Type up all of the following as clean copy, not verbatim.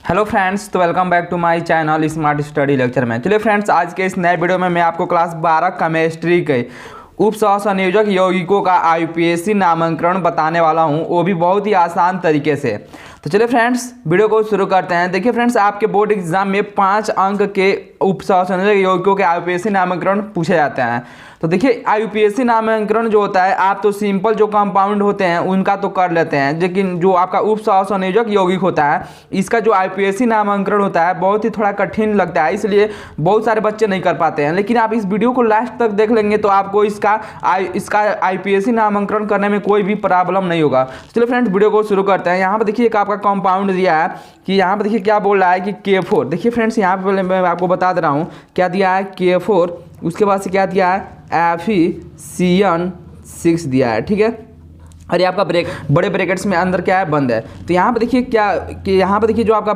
Hello friends, तो welcome back to my channel smart study lecture में। चलिए friends, आज के इस नए वीडियो में मैं आपको क्लास 12 केमिस्ट्री के उप सह संयोजक यौगिकों का आईयूपीएसी नामांकन बताने वाला हूं, वो भी बहुत ही आसान तरीके से। तो चलिए फ्रेंड्स, वीडियो को शुरू करते हैं। देखिए फ्रेंड्स, आपके बोर्ड एग्जाम में 5 अंक के उप सह संयोजक यौगिकों के आईयूपीएसी नामांकन पूछे जाते हैं। तो देखिए, आईयूपीएसी नामांकन जो होता है, आप तो सिंपल जो कंपाउंड होते हैं उनका तो कर लेते हैं, लेकिन जो आपका उप सह संयोजक यौगिक होता है, इसका जो आईयूपीएसी नामांकन होता है बहुत ही थोड़ा कठिन लगता है, इसलिए बहुत सारे बच्चे नहीं कर पाते हैं। लेकिन आप इस वीडियो को लास्ट तक देख लेंगे तो आपको इसका आईयूपीएसी नामांकन करने में कोई भी प्रॉब्लम नहीं होगा। चलिए फ्रेंड्स, वीडियो को शुरू करते हैं। यहाँ पर देखिए एक आपका कंपाउंड दिया है कि यहाँ पर देखिए क्या बोल रहा है कि K4। देखिए फ्रेंड्स, यहाँ पर मैं आपको बता दे रहा हूँ क्या दिया है, K4। उसके बाद से क्या दिया है, FeCN6 दिया है, ठीक है। और ये आपका बड़े ब्रैकेट्स में अंदर क्या है, बंद है। तो यहाँ पे देखिए क्या कि यहाँ पे देखिए जो आपका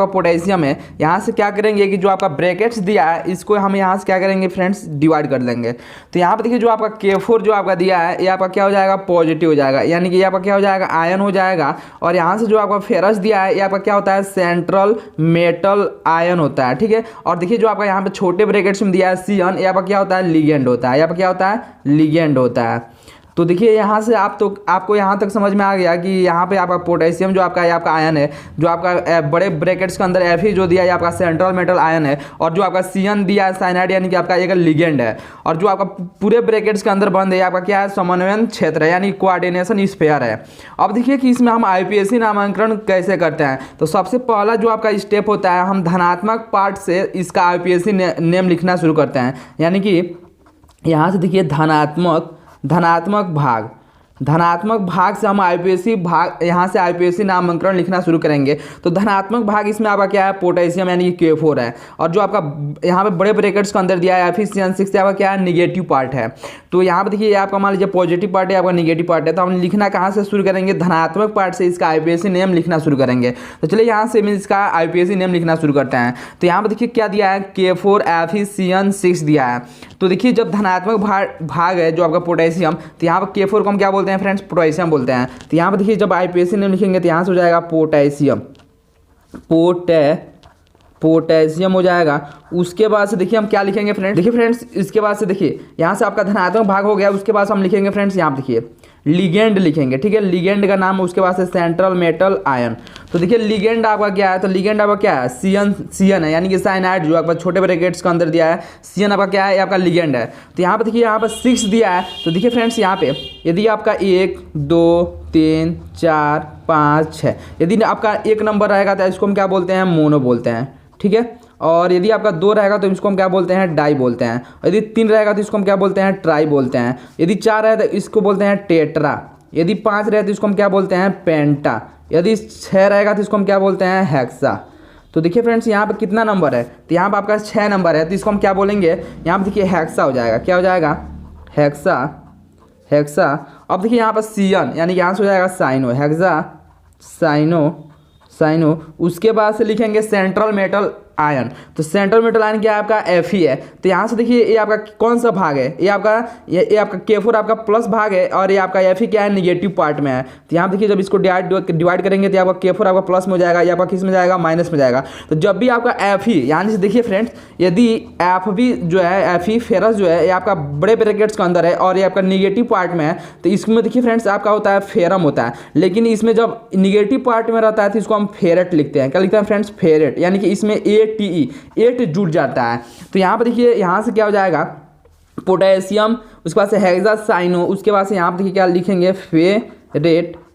पोटेशियम है, यहाँ से क्या करेंगे कि जो आपका ब्रैकेट्स दिया है इसको हम यहाँ से क्या करेंगे फ्रेंड्स, डिवाइड कर देंगे। तो यहाँ पे देखिए जो आपका K4 जो आपका दिया है, ये आपका क्या हो जाएगा, पॉजिटिव हो जाएगा, यानी कि ये आपका क्या हो जाएगा, आयन हो जाएगा। और यहाँ से जो आपका फेरस दिया है, ये आपका क्या होता है, सेंट्रल मेटल आयन होता है, ठीक है। और देखिए जो आपका यहाँ पे छोटे ब्रैकेट्स में दिया है Cn, ये आपका क्या होता है, लिगेंड होता है। यहाँ पर क्या होता है, लिगेंड होता है। तो देखिए यहाँ से आपको यहाँ तक समझ में आ गया कि यहाँ पे आपका पोटेशियम जो आपका आयन है, जो आपका बड़े ब्रैकेट्स के अंदर Fe जो दिया है आपका सेंट्रल मेटल आयन है, और जो आपका Cn दिया है साइनाइड, यानी कि आपका एक लिगेंड है। और जो आपका पूरे ब्रैकेट्स के अंदर बंद है आपका क्या है, समन्वयन क्षेत्र है, यानी कोऑर्डिनेशन स्फीयर है। अब देखिए कि इसमें हम आईयूपीएसी नामांकन कैसे करते हैं। तो सबसे पहला जो आपका स्टेप होता है, हम धनात्मक पार्ट से इसका आईयूपीएसी नेम लिखना शुरू करते हैं। यानी कि यहाँ से देखिए धनात्मक भाग से हम आईयूपीएसी भाग, यहाँ से आईयूपीएसी नामांकन लिखना शुरू करेंगे। तो धनात्मक भाग इसमें आपका क्या है, पोटेशियम, यानी कि K4 है। और जो आपका यहाँ पे बड़े ब्रैकेट्स के अंदर दिया है FeCN6 से आपका क्या है, निगेटिव पार्ट है। तो यहाँ पे देखिए आपका मान लीजिए पॉजिटिव पार्ट है, आपका निगेटिव पार्ट है। तो हम लिखना कहाँ से शुरू करेंगे, धनात्मक पार्ट से इसका आईयूपीएसी नेम लिखना शुरू करेंगे। तो चलिए यहाँ से इसका आईयूपीएसी नेम लिखना शुरू करते हैं। तो यहाँ पर देखिए क्या दिया है, K4 FeCN6 दिया है। तो देखिए जब धनात्मक भाग है जो आपका पोटेशियम, तो यहाँ पर K4 को हम क्या बोलते हैं फ्रेंड्स, पोटेशियम बोलते हैं। तो यहाँ पर देखिए जब आईयूपीएसी नेम लिखेंगे तो यहाँ से हो जाएगा पोटेशियम हो जाएगा। उसके बाद से देखिए हम क्या लिखेंगे फ्रेंड्स, देखिए फ्रेंड्स इसके बाद से देखिए यहाँ से आपका धनात्मक भाग हो गया। उसके बाद हम लिखेंगे फ्रेंड्स, यहाँ पर देखिए लिगेंड लिखेंगे, ठीक है। लिगेंड का नाम, उसके बाद से सेंट्रल मेटल आयन। तो देखिए लिगेंड आपका क्या है, तो लिगेंड आपका क्या है, Cn है, यानी कि साइनाइड जो आपका छोटे ब्रैकेट्स के अंदर दिया है, Cn आपका क्या है, आपका लिगेंड है। तो यहाँ पर देखिए यहाँ पर 6 दिया है। तो देखिए फ्रेंड्स यहाँ पे यदि आपका 1 2 3 4 5 6, यदि आपका 1 नंबर रहेगा तो इसको हम क्या बोलते हैं, मोनो बोलते हैं, ठीक है। और यदि आपका 2 रहेगा तो इसको हम क्या बोलते हैं, डाई बोलते हैं। यदि 3 रहेगा तो इसको हम क्या बोलते हैं, ट्राई बोलते हैं। यदि 4 है तो इसको बोलते हैं टेट्रा। यदि 5 रहे तो इसको हम क्या बोलते हैं, पेंटा। यदि 6 रहेगा तो इसको हम क्या बोलते हैं, हेक्सा। तो देखिए फ्रेंड्स यहाँ पे कितना नंबर है, तो यहाँ पे आपका 6 नंबर है। तो इसको हम क्या बोलेंगे, यहाँ पे देखिए हेक्सा हो जाएगा। क्या हो जाएगा, हेक्सा। अब देखिए यहाँ पर Cn, यानी यहाँ से हो जाएगा साइनो, हेक्सा साइनो। उसके बाद से लिखेंगे सेंट्रल मेटल आयन। तो सेंट्रल मेटल आयन क्या है, आपका Fe है। तो यहाँ से देखिए ये आपका कौन सा भाग है, ये आपका K4 आपका प्लस भाग है, और ये आपका Fe क्या है, निगेटिव पार्ट में है। तो यहाँ देखिए जब इसको डिवाइड करेंगे तो आपका K4 आपका प्लस में हो जाएगा, या आपका किस में जाएगा, माइनस में जाएगा। तो जब भी आपका Fe, यानी से देखिए फ्रेंड्स, यदि Fe जो है, Fe फेरस जो है, ये आपका बड़े ब्रैकेट्स के अंदर है और ये आपका निगेटिव पार्ट में है, तो इसमें देखिए फ्रेंड्स आपका होता है फेरम होता है। लेकिन इसमें जब निगेटिव पार्ट में रहता है तो इसको हम फेरेट लिखते हैं। क्या लिखते हैं फ्रेंड्स, फेरेट, यानी कि इसमें एट जुड़ जाता है। तो यहाँ पर देखिए यहाँ से क्या हो जाएगा, पोटेशियम, उसके बाद से हेक्सासाइनो, उसके बाद से यहाँ पर देखिए क्या लिखेंगे,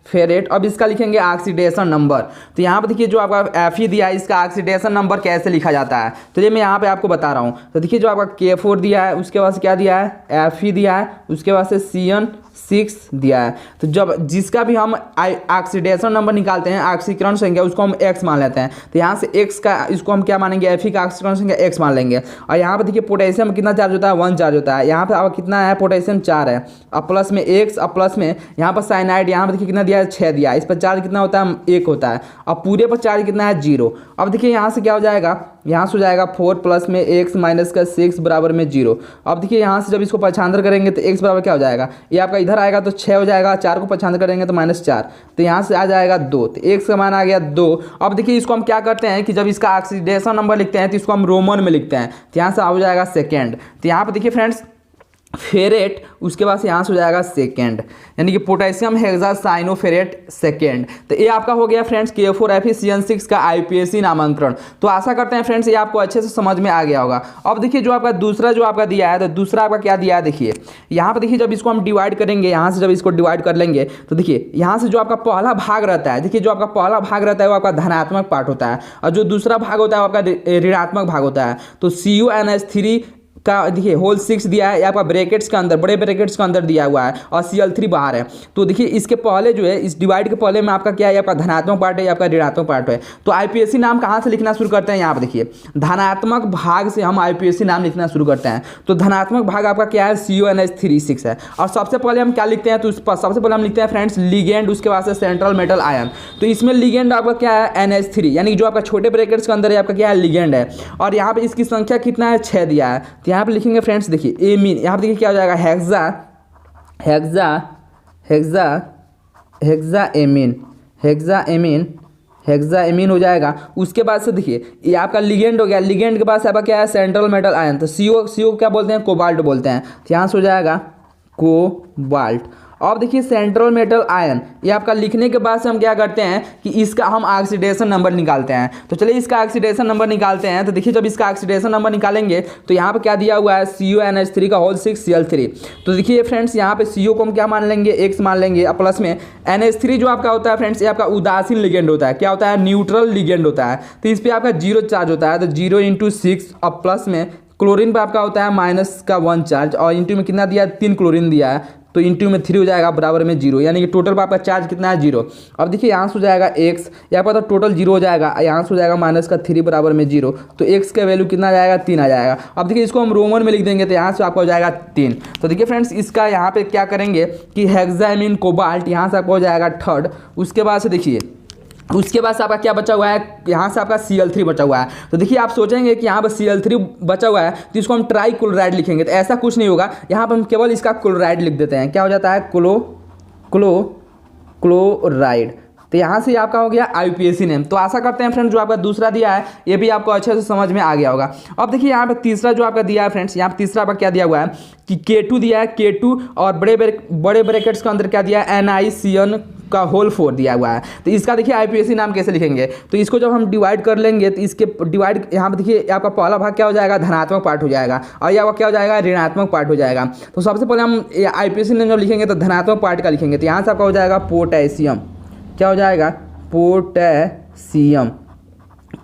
फेरेट। अब इसका लिखेंगे ऑक्सीडेशन नंबर। तो यहाँ पर देखिए जो आपका Fe दिया है, इसका ऑक्सीडेशन नंबर कैसे लिखा जाता है, तो ये मैं यहाँ पे आपको बता रहा हूँ। तो देखिए जो आपका K4 दिया है, उसके बाद से क्या दिया है, Fe दिया है, उसके बाद से Cn6 दिया है। तो जब जिसका भी हम ऑक्सीडेशन नंबर निकालते हैं, ऑक्सीकरण संख्या, उसको हम x मान लेते हैं। तो यहाँ से x का, इसको हम क्या मानेंगे, Fe का ऑक्सीकरण संख्या x मान लेंगे। और यहाँ पर देखिए पोटेशियम कितना चार्ज होता है, 1 चार्ज होता है। यहाँ पर अब कितना है, पोटेशियम 4 है। अब प्लस में x, अब प्लस में यहाँ पर साइनाइड, यहाँ पर देखिए कितना दिया है, 6 दिया है। इस पर चार्ज कितना होता है, 1 होता है। अब पूरे पर चार्ज कितना है, 0। अब देखिए यहाँ से क्या हो जाएगा, यहाँ से हो जाएगा 4 प्लस में x माइनस का 6 बराबर में 0। अब देखिए यहाँ से जब इसको पक्षांतर करेंगे तो x बराबर क्या हो जाएगा, ये आपका इधर आएगा तो 6 हो जाएगा, 4 को पक्षांतर करेंगे तो -4, तो यहाँ से आ जाएगा 2, तो x का मान आ गया 2। अब देखिए इसको हम क्या करते हैं कि जब इसका ऑक्सीडेशन नंबर लिखते हैं तो इसको हम रोमन में लिखते हैं, तो यहाँ से हो जाएगा सेकेंड। तो यहाँ पर देखिए फ्रेंड्स फेरेट, उसके बाद यहाँ से हो जाएगा सेकेंड, यानी कि पोटेशियम हेक्सासाइनोफेरेट सेकेंड। तो ये आपका हो गया फ्रेंड्स K4Fe का IUPAC नामांकन। तो आशा करते हैं फ्रेंड्स ये आपको अच्छे से समझ में आ गया होगा। अब देखिए जो आपका दूसरा जो आपका दिया है, तो दूसरा आपका क्या दिया है, देखिए यहाँ पर देखिए जब इसको हम डिवाइड करेंगे, यहाँ से जब इसको डिवाइड कर लेंगे तो देखिए यहाँ से जो आपका पहला भाग रहता है, देखिए जो आपका पहला भाग रहता है वो आपका धनात्मक पार्ट होता है, और जो दूसरा भाग होता है वो आपका ऋणात्मक भाग होता है। तो CuNH3 का देखिए होल 6 दिया है, आपका ब्रैकेट्स के अंदर, बड़े ब्रैकेट्स के अंदर दिया हुआ है, और Cl3 बाहर है। तो देखिए इसके पहले जो है, इस डिवाइड के पहले में आपका क्या है, आपका धनात्मक पार्ट है, आपका ऋणात्मक पार्ट है। तो IUPAC नाम कहाँ से लिखना शुरू करते हैं, यहाँ पर देखिए धनात्मक भाग से हम IUPAC नाम लिखना शुरू करते हैं। तो धनात्मक भाग आपका क्या है, CuNH3 है। और सबसे पहले हम क्या लिखते हैं, तो सबसे पहले हम लिखते हैं फ्रेंड्स लिगेंड, उसके बाद से सेंट्रल मेटल आयन। तो इसमें लिगेंड आपका क्या है, NH3, यानी जो आपका छोटे ब्रैकेट्स के अंदर है आपका क्या है, लिगेंड है। और यहाँ पर इसकी संख्या कितना है, 6 दिया है। तो यहाँ पर लिखेंगे फ्रेंड्स देखिए एमीन, यहाँ पर देखिए क्या हो जाएगा, हेक्सा एमीन हो जाएगा। उसके बाद से देखिए ये आपका लिगेंड हो गया, लिगेंड के पास आपका क्या है, सेंट्रल मेटल आयन। तो CO क्या बोलते हैं, कोबाल्ट बोलते हैं। तो यहाँ से हो जाएगा कोबाल्ट। अब देखिए सेंट्रल मेटल आयन, ये आपका लिखने के बाद से हम क्या करते हैं कि इसका हम ऑक्सीडेशन नंबर निकालते हैं। तो चलिए इसका ऑक्सीडेशन नंबर निकालते हैं। तो देखिए जब इसका ऑक्सीडेशन नंबर निकालेंगे तो यहाँ पे क्या दिया हुआ है, CuNH3 का होल 6 Cl3। तो देखिए फ्रेंड्स यहाँ पे CO को हम क्या मान लेंगे, x मान लेंगे, और प्लस में NH3 जो आपका होता है फ्रेंड्स, ये आपका उदासीन लिगेंड होता है, क्या होता है, न्यूट्रल लिगेंड होता है। तो इस पर आपका 0 चार्ज होता है, तो 0 × 6, और प्लस में क्लोरीन पर आपका होता है -1 चार्ज, और इंटू में कितना दिया है, 3 क्लोरीन दिया है, तो इंटू में 3 हो जाएगा बराबर में 0, यानी कि टोटल पर आपका चार्ज कितना है, 0। अब देखिए यहाँ से हो जाएगा x, यहाँ पर तो टोटल 0 हो जाएगा, यहाँ से हो जाएगा -3 बराबर में 0, तो x का वैल्यू कितना आ जाएगा, 3 आ जाएगा। अब देखिए इसको हम रोमन में लिख देंगे, तो यहाँ से आपका हो जाएगा 3। तो देखिए फ्रेंड्स इसका यहाँ पे क्या करेंगे कि हेक्सामीन कोबाल्ट, यहाँ से आपका हो जाएगा 3rd। उसके बाद से देखिए उसके बाद से आपका क्या बचा हुआ है, यहाँ से आपका Cl3 बचा हुआ है। तो देखिए आप सोचेंगे कि यहाँ पर Cl3 बचा हुआ है तो इसको हम ट्राई क्लोराइड लिखेंगे, तो ऐसा कुछ नहीं होगा। यहाँ पर हम केवल इसका क्लोराइड लिख देते हैं, क्या हो जाता है, क्लोराइड। तो यहाँ से आपका हो गया IUPAC नेम। तो आशा करते हैं फ्रेंड्स जो आपका दूसरा दिया है ये भी आपको अच्छे से समझ में आ गया होगा। अब देखिए यहाँ पे तीसरा जो आपका दिया है फ्रेंड्स, यहाँ पे तीसरा आपका क्या दिया हुआ है कि K2 दिया है, K2 और बड़े ब्रैकेट्स के अंदर क्या दिया है, NiCN का होल 4 दिया हुआ है। तो इसका देखिए IUPAC नाम कैसे लिखेंगे, तो इसको जब हम डिवाइड कर लेंगे तो इसके डिवाइड यहाँ पे देखिए आपका पहला भाग क्या हो जाएगा, धनात्मक पार्ट हो जाएगा, और यह क्या हो जाएगा, ऋणात्मक पार्ट हो जाएगा। तो सबसे पहले हम IUPAC नेम जब लिखेंगे तो धनात्मक पार्ट का लिखेंगे, तो यहाँ से आपका हो जाएगा पोटेशियम, क्या हो जाएगा,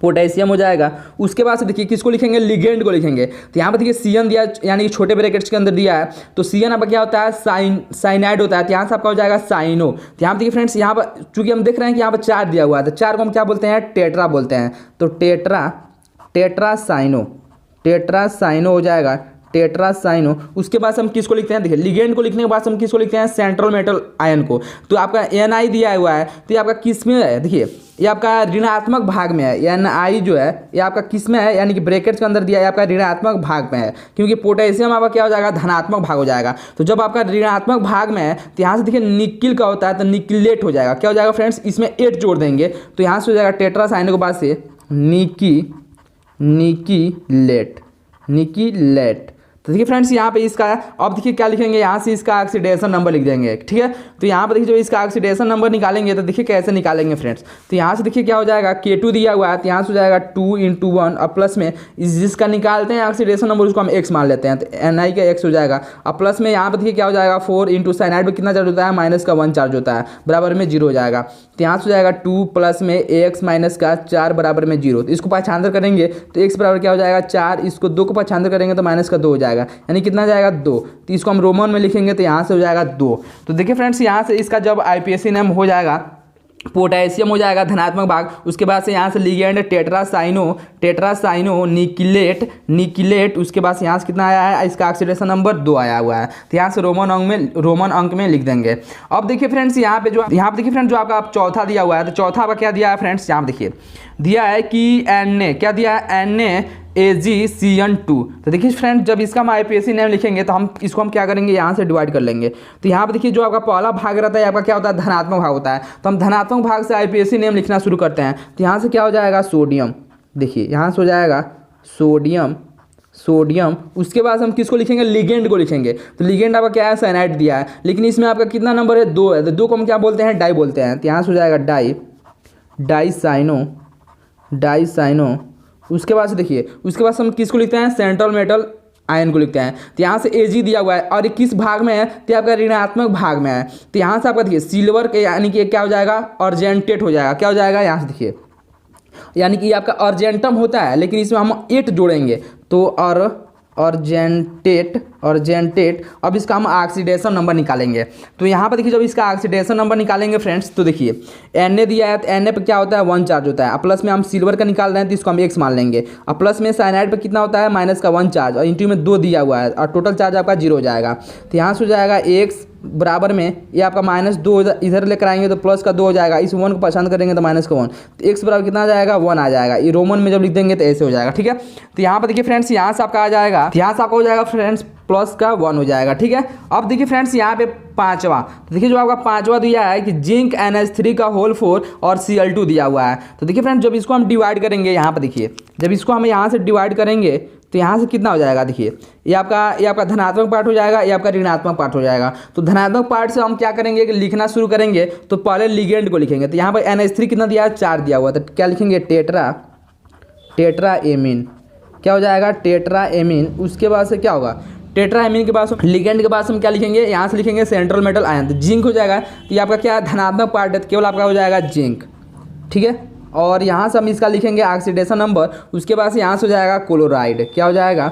पोटेशियम हो जाएगा। उसके बाद से देखिए किसको लिखेंगे, लिगेंड को लिखेंगे। तो यहाँ पर देखिए CN दिया, यानी कि छोटे ब्रैकेट्स के अंदर दिया है, तो CN आपका क्या होता है, साइनाइड होता है। तो यहाँ से आपका हो जाएगा साइनो। तो यहाँ पर देखिए फ्रेंड्स, यहाँ पर चूंकि हम देख रहे हैं कि यहाँ पर 4 दिया हुआ है, तो 4 को हम क्या बोलते हैं, टेट्रा बोलते हैं। तो टेट्रासाइनो हो जाएगा, टेट्रासाइनो। उसके बाद हम किसको लिखते हैं, देखिए लिगेंड को लिखने के बाद हम किसको लिखते हैं, सेंट्रल मेटल आयन को। तो आपका Ni दिया हुआ है, तो ये आपका किस में है, देखिए ये आपका ऋणात्मक भाग में है। Ni जो है ये आपका किस में है, यानी कि ब्रैकेट्स के अंदर दिया है, आपका ऋणात्मक भाग में है, क्योंकि पोटेशियम आपका क्या हो जाएगा, धनात्मक भाग हो जाएगा। तो जब आपका ऋणात्मक भाग में है तो यहाँ से देखिए निकिल का होता है, तो निकिलेट हो जाएगा, क्या हो जाएगा फ्रेंड्स, इसमें 8 जोड़ देंगे, तो यहाँ से हो जाएगा टेट्रासाइनो के बाद से निकिलेट। तो देखिए फ्रेंड्स यहाँ पे इसका, अब देखिए क्या लिखेंगे, यहाँ से इसका ऑक्सीडेशन नंबर लिख देंगे, ठीक है। तो यहाँ पे देखिए जो इसका ऑक्सीडेशन नंबर निकालेंगे तो देखिए कैसे निकालेंगे फ्रेंड्स। तो यहाँ से देखिए क्या हो जाएगा, K2 दिया हुआ है, तो यहाँ से हो जाएगा 2 × 1, और प्लस में जिसका निकालते हैं ऑक्सीडेशन नंबर उसको हम x मान लेते हैं, तो Ni का x हो जाएगा। और प्लस में यहाँ पे देखिए क्या हो जाएगा, 4 × साइनाइड में कितना चार्ज होता है, -1 चार्ज होता है, बराबर में 0 हो जाएगा। तो यहाँ से हो जाएगा 2 प्लस में x माइनस का 4 बराबर में 0। तो इसको पक्षांतर करेंगे तो x बराबर क्या हो जाएगा, 4, इसको 2 को पक्षांतर करेंगे तो -2 हो जाएगा, यानी कितना जाएगा, 2। तो इसको हम रोमन में लिखेंगे तो यहाँ से हो जाएगा 2। तो देखिए फ्रेंड्स यहाँ से इसका जब IUPAC नेम हो जाएगा पोटेशियम हो जाएगा धनात्मक भाग। उसके बाद से यहाँ से लिगेंड टेट्रासाइनो निकिलेट। उसके बाद से यहाँ से कितना आया है, इसका ऑक्सीडेशन नंबर 2 आया हुआ है। तो यहाँ से रोमन अंक में लिख देंगे। अब देखिए फ्रेंड्स यहाँ पे देखिए फ्रेंड्स जो आपका चौथा दिया हुआ है, तो चौथा आपका क्या दिया है फ्रेंड्स, यहाँ देखिए दिया है कि क्या दिया है, NaAgCN2। तो देखिए फ्रेंड्स जब इसका हम आईपीएसी नेम लिखेंगे तो हम इसको क्या करेंगे, यहाँ से डिवाइड कर लेंगे। तो यहाँ पे देखिए जो आपका पहला भाग रहता है आपका क्या होता है, धनात्मक भाग होता है। तो हम धनात्मक भाग से आईपीएसी नेम लिखना शुरू करते हैं। तो यहाँ से क्या हो जाएगा, सोडियम। देखिए यहाँ से हो जाएगा सोडियम। उसके बाद हम किसको लिखेंगे, लिगेंड को लिखेंगे। तो लिगेंड आपका क्या है, साइनाइड दिया है, लेकिन इसमें आपका कितना नंबर है, 2 है। तो 2 को हम क्या बोलते हैं, डाई बोलते हैं। तो यहाँ से हो जाएगा डाईसाइनो। उसके बाद से देखिए उसके बाद हम किसको लिखते हैं, सेंट्रल मेटल आयन को लिखते हैं। तो यहाँ से Ag दिया हुआ है और ये किस भाग में है, तो आपका ऋणात्मक भाग में है। तो यहाँ से आपका देखिए सिल्वर के यानी कि क्या हो जाएगा, अर्जेंटेट हो जाएगा। क्या हो जाएगा, यहाँ से देखिए यानी कि आपका अर्जेंटम होता है, लेकिन इसमें हम 8 जोड़ेंगे तो अर्जेंटेट। अब इसका हम ऑक्सीडेशन नंबर निकालेंगे। तो यहाँ पर देखिए जब इसका ऑक्सीडेशन नंबर निकालेंगे फ्रेंड्स, तो देखिए Na दिया है, तो Na पे क्या होता है, 1 चार्ज होता है। अब प्लस में हम सिल्वर का निकाल रहे हैं तो इसको हम x मान लेंगे। अब प्लस में साइनाइड पे कितना होता है, माइनस का 1 चार्ज, और इंटू में 2 दिया हुआ है, और टोटल चार्ज आपका 0 हो जाएगा। तो यहाँ से हो जाएगा x बराबर में ये आपका -2 इधर लेकर आएंगे तो प्लस का 2 हो जाएगा। इस 1 को पसंद करेंगे तो माइनस का 1, तो x बराबर कितना आ जाएगा, 1 आ जाएगा। ये रोमन में जब लिख देंगे तो ऐसे हो जाएगा, ठीक है। तो यहाँ पर देखिए फ्रेंड्स यहाँ से आपका आ जाएगा, यहाँ से आपका हो जाएगा फ्रेंड्स प्लस का 1 हो जाएगा, ठीक है। अब देखिए फ्रेंड्स यहाँ पे पांचवा, तो देखिए जो आपका पांचवा दिया है कि जिंक NH3 का होल 4 और Cl2 दिया हुआ है। तो देखिए फ्रेंड्स जब इसको हम डिवाइड करेंगे, यहाँ पर देखिए जब इसको हम यहाँ से डिवाइड करेंगे तो यहाँ से कितना हो जाएगा, देखिए ये आपका धनात्मक पार्ट हो जाएगा, ये आपका ऋणात्मक पार्ट हो जाएगा। तो धनात्मक पार्ट से हम क्या करेंगे कि लिखना शुरू करेंगे, तो पहले लिगेंड को लिखेंगे। तो यहाँ पर NH3 कितना दिया है, 4 दिया हुआ, तो क्या लिखेंगे, टेट्राएमीन। क्या हो जाएगा, टेट्राएमीन। उसके बाद से क्या होगा, टेट्राएमीन के पास लिगेंड के पास हम क्या लिखेंगे, यहाँ से लिखेंगे सेंट्रल मेटल आयन। तो जिंक हो जाएगा, तो ये आपका क्या धनात्मक पार्ट है, तो केवल आपका हो जाएगा जिंक, ठीक है। और यहाँ से हम इसका लिखेंगे ऑक्सीडेशन नंबर। उसके बाद से यहाँ से हो जाएगा क्लोराइड। क्या हो जाएगा,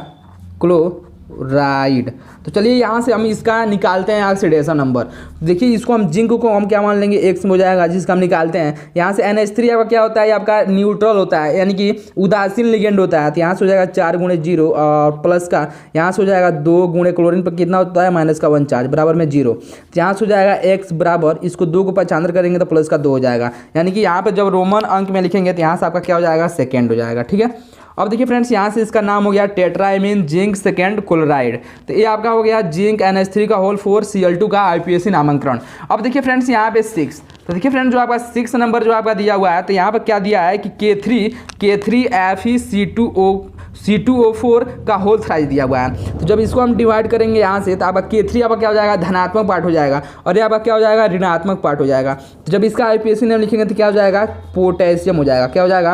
क्लोराइड। तो चलिए यहाँ से हम इसका निकालते हैं ऑक्सीडेशन नंबर। देखिए इसको हम जिंक को हम क्या मान लेंगे, x हो जाएगा, जिसका हम निकालते हैं। यहाँ से NH3 आपका क्या होता है, आपका न्यूट्रल होता है, यानी कि उदासीन लिगेंड होता है। तो यहाँ से हो जाएगा 4 × 0 और प्लस का यहाँ से हो जाएगा 2 × क्लोरीन पर कितना होता है, माइनस का 1 चार्ज बराबर में 0। तो यहाँ से हो जाएगा x बराबर, इसको 2 को 5 करेंगे तो प्लस का 2 हो जाएगा। यानी कि यहाँ पर जब रोमन अंक में लिखेंगे तो यहाँ से आपका क्या हो जाएगा, सेकेंड हो जाएगा, ठीक है। अब देखिए फ्रेंड्स यहाँ से इसका नाम हो गया टेट्राएमीन जिंक सेकेंड क्लोराइड। तो ये आपका हो गया जिंक NH3 का होल 4 Cl2 का आईपीएसी नामकरण। अब देखिए फ्रेंड्स यहाँ पे 6, तो देखिए फ्रेंड्स जो आपका 6 नंबर जो आपका दिया हुआ है, तो यहाँ पर क्या दिया है कि K3Fe C2O4 का होल थ्राइस दिया हुआ है। तो जब इसको हम डिवाइड करेंगे यहाँ से, तो आपका K3 आपका क्या हो जाएगा, धनात्मक पार्ट हो जाएगा, और ये आपका क्या हो जाएगा, ऋणात्मक पार्ट हो जाएगा। तो जब इसका आईपीएसी नेम लिखेंगे तो क्या हो जाएगा, पोटेशियम हो जाएगा। क्या हो जाएगा,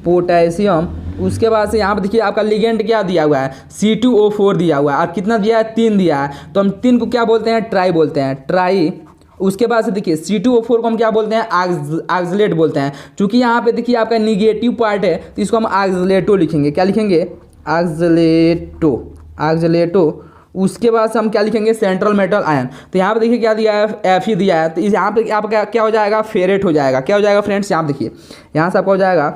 पोटेशियम। उसके बाद से यहाँ पर देखिए आपका लिगेंड क्या दिया हुआ है, C2O4 दिया हुआ है, और कितना दिया है, 3 दिया है। तो हम 3 को क्या बोलते हैं, ट्राई बोलते हैं, ट्राई। उसके बाद से देखिए C2O4 को हम क्या बोलते हैं, ऑक्सलेट बोलते हैं। चूँकि यहाँ पे देखिए आपका निगेटिव पार्ट है तो इसको हम ऑक्सलेटो लिखेंगे। क्या लिखेंगे, ऑक्सलेटो। उसके बाद से हम क्या लिखेंगे, सेंट्रल मेटल आयन। तो यहाँ पे देखिए क्या दिया है, Fe दिया है। तो यहाँ पे आपका क्या हो जाएगा, फेरेट हो जाएगा। क्या हो जाएगा फ्रेंड्स, यहाँ पे देखिए यहाँ से आपका हो जाएगा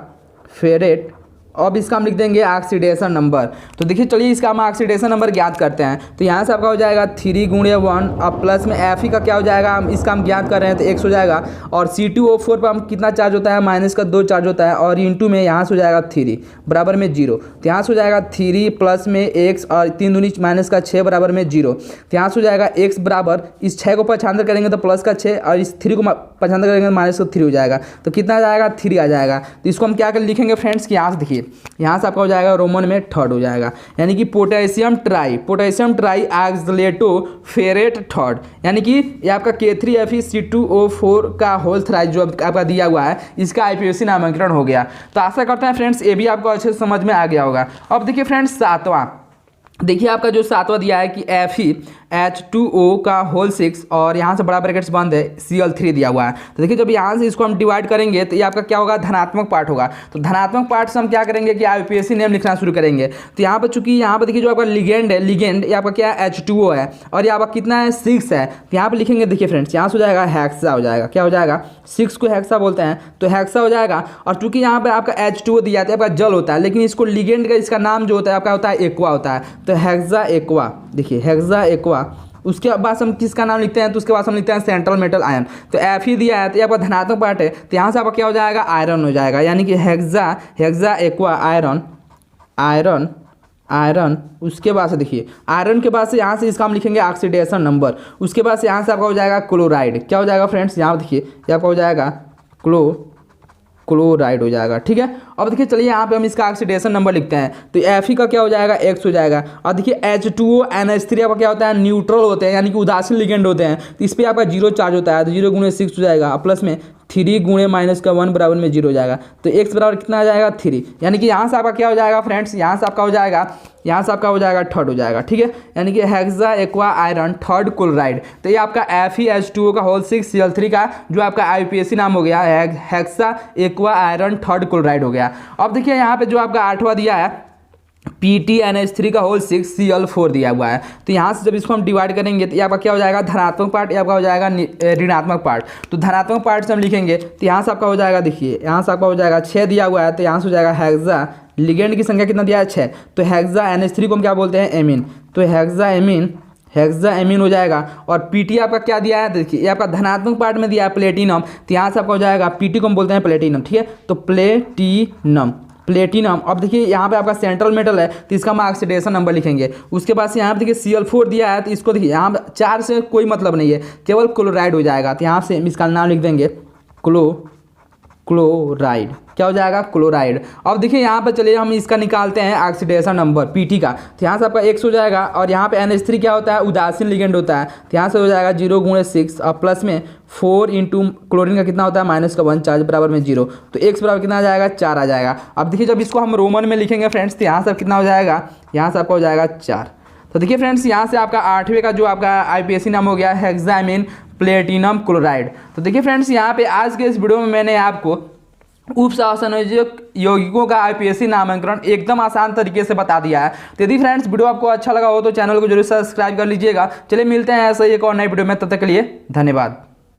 फेरेट। अब इसका हम लिख देंगे ऑक्सीडेशन नंबर। तो देखिए चलिए इसका हम ऑक्सीडेशन नंबर ज्ञात करते हैं। तो यहाँ से आपका हो जाएगा 3 × 1, अब प्लस में Fe का क्या हो जाएगा, इसका हम ज्ञात कर रहे हैं तो x हो जाएगा। और C2O4 पर हम कितना चार्ज होता है, माइनस का 2 चार्ज होता है, और इंटू में यहाँ से हो जाएगा 3 बराबर में 0। तो यहाँ से हो जाएगा 3 प्लस में x और 3 दूनी माइनस का 6 बराबर में 0। तो यहाँ से हो जाएगा x बराबर, इस 6 को 5 करेंगे तो प्लस का 6, और इस 3 को 5 करेंगे तो माइनस का 3 हो जाएगा। तो कितना आ जाएगा, 3 आ जाएगा। तो इसको हम क्या कर लिखेंगे फ्रेंड्स कि यहाँ से देखिए यहाँ से आपका हो जाएगा रोमन में 3rd हो जाएगा, यानी कि पोटेशियम ट्राई ऑक्सलेटो फेरेट 3rd, यानी कि ये आपका K3Fe C2O4 का होल थ्राइस जो आपका दिया हुआ है, इसका आईपीएसी नामकरण हो गया। तो आशा करते हैं फ्रेंड्स ये भी आपको अच्छे से समझ में आ गया होगा। अब देखिए फ्रेंड्स 7वां, देखिए आपका जो 7वां दिया है कि H2O का होल 6 और यहाँ से बड़ा ब्रैकेट्स बंद है Cl3 दिया हुआ है। तो देखिए जब यहाँ से इसको हम डिवाइड करेंगे तो ये आपका क्या होगा, धनात्मक पार्ट होगा। तो धनात्मक पार्ट से हम क्या करेंगे कि आईयूपीएसी नेम लिखना शुरू करेंगे। तो यहाँ पर चूंकि यहाँ पर देखिए जो आपका लिगेंड है, लिगेंड ये आपका क्या है, H2O है और ये आपका कितना है, 6 है। तो यहाँ पर लिखेंगे, देखिए फ्रेंड्स यहाँ से हो जाएगा हेक्सा हो जाएगा, क्या हो जाएगा, 6 को हेक्सा बोलते हैं तो हेक्सा हो जाएगा। और चूंकि यहाँ पर आपका H2O दिया जाता है, आपका जल होता है, लेकिन इसको लिगेंड का इसका नाम जो होता है आपका होता है एक्वा होता है। तो हेक्सा एक्वा, देखिए हेक्सा एक्वा। उसके बाद हम किसका नाम लिखते हैं, तो उसके बाद हम लिखते हैं सेंट्रल मेटल आयन। तो एफ ही दिया है तो ये आपका धनात्मक पार्ट है, तो यहाँ से आपका क्या हो जाएगा, आयरन हो जाएगा, यानी कि hexa aqua iron, iron iron. उसके बाद से देखिए आयरन के बाद से यहाँ से इसका हम लिखेंगे ऑक्सीडेशन नंबर। उसके बाद से यहाँ से आपका हो जाएगा क्लोराइड, क्या हो जाएगा फ्रेंड्स, यहाँ देखिए ये आपका हो जाएगा क्लोराइड हो जाएगा, ठीक है। अब देखिए चलिए यहाँ पे हम इसका ऑक्सीडेशन नंबर लिखते हैं। तो Fe का क्या हो जाएगा, x हो जाएगा। और देखिए H2O NH3 आपका क्या होता है, न्यूट्रल होते हैं, यानी कि उदासीन लिगेंड होते हैं। तो इस पर आपका 0 चार्ज होता है, तो 0 × 6 हो जाएगा, प्लस में 3 गुणे माइनस का 1 बराबर में 0 हो जाएगा। तो x बराबर कितना आ जाएगा, 3। यानी कि यहाँ से आपका क्या हो जाएगा फ्रेंड्स, यहाँ से आपका हो जाएगा थर्ड हो जाएगा, ठीक है। यानी कि hexa aqua iron third chloride. तो ये आपका FeH2O का होल 6 Cl3 का जो आपका आईयूपीएसी नाम हो गया hexa aqua iron third chloride हो गया। अब देखिए यहाँ पे जो आपका 8वां दिया है PTNH3 का होल 6 Cl4 दिया हुआ है। तो यहाँ से जब इसको हम डिवाइड करेंगे तो ये आपका क्या हो जाएगा, धनात्मक पार्ट, ये आपका हो जाएगा ऋणात्मक पार्ट। तो धनात्मक पार्ट से हम लिखेंगे तो यहाँ से आपका हो जाएगा, देखिए यहाँ से आपका हो जाएगा 6 दिया हुआ है, तो यहाँ से हो जाएगा हेक्सा, लिगेंड की संख्या कितना दिया है, 6। तो हेक्सा NH3 को हम क्या बोलते हैं, एमीन। तो हेक्सा एमीन हो जाएगा। और PT आपका क्या दिया है, देखिए ये आपका धनात्मक पार्ट में दिया है प्लेटिनम, तो यहाँ से आपका हो जाएगा PT को हम बोलते हैं प्लेटिनम, ठीक है। तो प्लेटिनम। अब देखिए यहाँ पे आपका सेंट्रल मेटल है तो इसका हम ऑक्सीडेशन नंबर लिखेंगे। उसके बाद से यहाँ पे देखिए Cl4 दिया है, तो इसको देखिए यहाँ 4 से कोई मतलब नहीं है, केवल क्लोराइड हो जाएगा। तो यहाँ से इसका नाम लिख देंगे क्लोराइड, क्या हो जाएगा, क्लोराइड। अब देखिए यहाँ पर चलिए हम इसका निकालते हैं ऑक्सीडेशन नंबर PT का। तो यहाँ से आपका x हो जाएगा और यहाँ पे NH3 क्या होता है, उदासीन लिगेंड होता है। तो यहाँ से हो जाएगा 0 × 6 और प्लस में 4 × क्लोरीन का कितना होता है, माइनस का 1 चार्ज बराबर में 0। तो x बराबर कितना आ जाएगा, 4 आ जाएगा। अब देखिए जब इसको हम रोमन में लिखेंगे फ्रेंड्स तो यहाँ से कितना हो जाएगा, यहाँ से आपका हो जाएगा 4। तो देखिए फ्रेंड्स यहाँ से आपका 8वें का जो आपका आईयूपीएसी नाम हो गया हेक्सामीन प्लेटिनम क्लोराइड। तो देखिए फ्रेंड्स यहाँ पे आज के इस वीडियो में मैंने आपको उप सहसंयोजक यौगिकों का आईयूपीएसी नामांकन एकदम आसान तरीके से बता दिया है। तो यदि फ्रेंड्स वीडियो आपको अच्छा लगा हो तो चैनल को जरूर सब्सक्राइब कर लीजिएगा। चलिए मिलते हैं ऐसे ही एक और नई वीडियो में, तब तक के लिए धन्यवाद।